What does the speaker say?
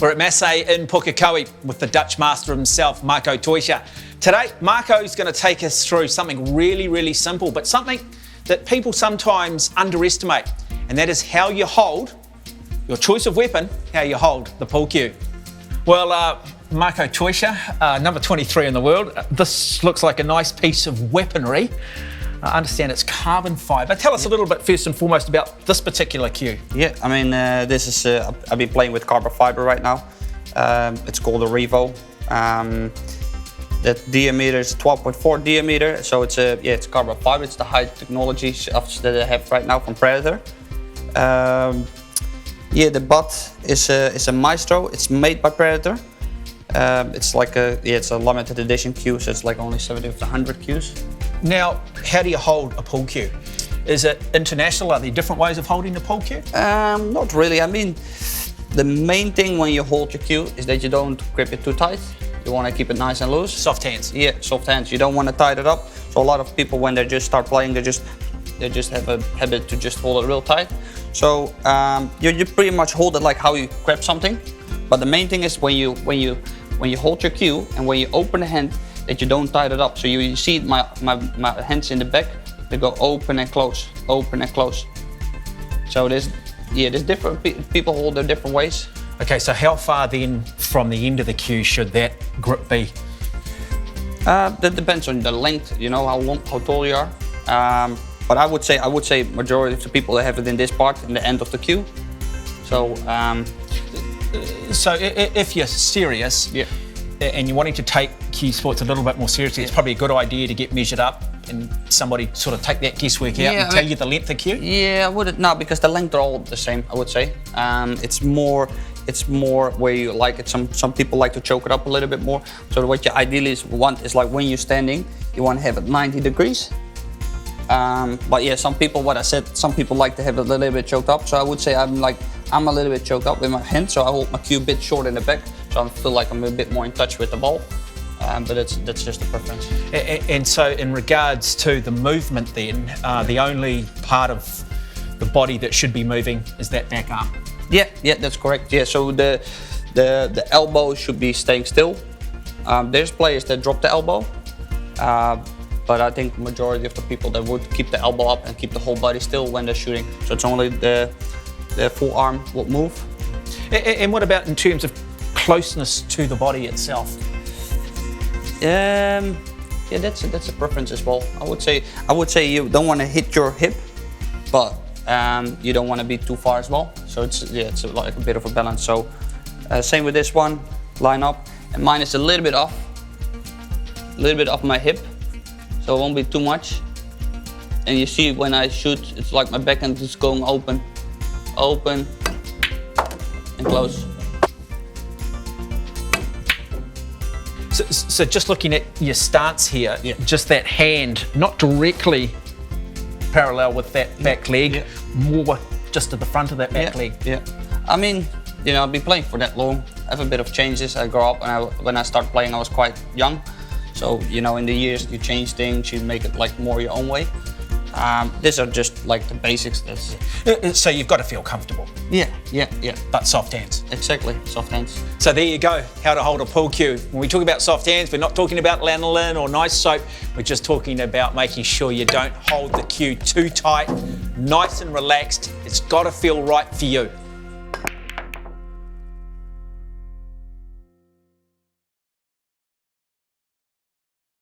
We're at Massey in Pukekohe with the Dutch master himself, Marco Teutscher. Today, Marco's going to take us through something really, really simple, but something that people sometimes underestimate, and that is how you hold your choice of weapon, how you hold the pool cue. Well, Marco Teutscher, number 23 in the world. This looks like a nice piece of weaponry. I understand it's carbon fibre. Tell us a little bit first and foremost about this particular cue. Yeah, I mean, this is, I've been playing with carbon fibre right now. It's called a Revo. The diameter is 12.4 diameter, so it's carbon fibre. It's the high technology stuff that I have right now from Predator. The butt is a Maestro. It's made by Predator. It's like it's a limited edition cue, so it's like only 70 of the 100 cues. Now, how do you hold a pool cue? Is it international? Are there different ways of holding the pool cue? Not really. I mean, the main thing when you hold your cue is that you don't grip it too tight. You want to keep it nice and loose. Soft hands. Yeah, soft hands. You don't want to tighten it up. So a lot of people, when they just start playing, they just have a habit to just hold it real tight. So you pretty much hold it like how you grab something. But the main thing is when you hold your cue and when you open the hand, that you don't tie it up. So you see my hands in the back, they go open and close, open and close. So there's different people hold their different ways. Okay, so how far then from the end of the cue should that grip be? That depends on the length, you know, how tall you are. But I would say majority of the people that have it in this part, in the end of the cue. So if you're serious, yeah, and you're wanting to take cue sports a little bit more seriously, it's probably a good idea to get measured up and somebody sort of take that guesswork out and tell you the length of cue? Yeah, I wouldn't, no, because the length are all the same, I would say. It's more where you like it. Some people like to choke it up a little bit more. So what you ideally want is like when you're standing, you want to have it 90 degrees. But yeah, some people like to have it a little bit choked up. So I would say I'm a little bit choked up with my hand, so I hold my cue a bit short in the back. So I feel like I'm a bit more in touch with the ball. But that's just a preference. And so in regards to the movement then, the only part of the body that should be moving is that back arm? Yeah, that's correct. Yeah, so the elbow should be staying still. There's players that drop the elbow, but I think the majority of the people that would keep the elbow up and keep the whole body still when they're shooting. So it's only the forearm will move. And what about in terms of closeness to the body itself? Yeah, that's a preference as well. I would say you don't want to hit your hip, but you don't want to be too far as well. So it's like a bit of a balance. So same with this one, line up, and mine is a little bit off my hip, so it won't be too much. And you see when I shoot, it's like my backhand is going open, and close. So just looking at your stance here, just that hand, not directly parallel with that back leg, more just to the front of that back leg. Yeah, I mean, you know, I've been playing for that long. I have a bit of changes. I grew up, and when I started playing, I was quite young. So, you know, in the years, you change things, you make it like more your own way. These are just like the basics. So you've got to feel comfortable. Yeah. But soft hands. Exactly, soft hands. So there you go, how to hold a pool cue. When we talk about soft hands, we're not talking about lanolin or nice soap. We're just talking about making sure you don't hold the cue too tight, nice and relaxed. It's got to feel right for you.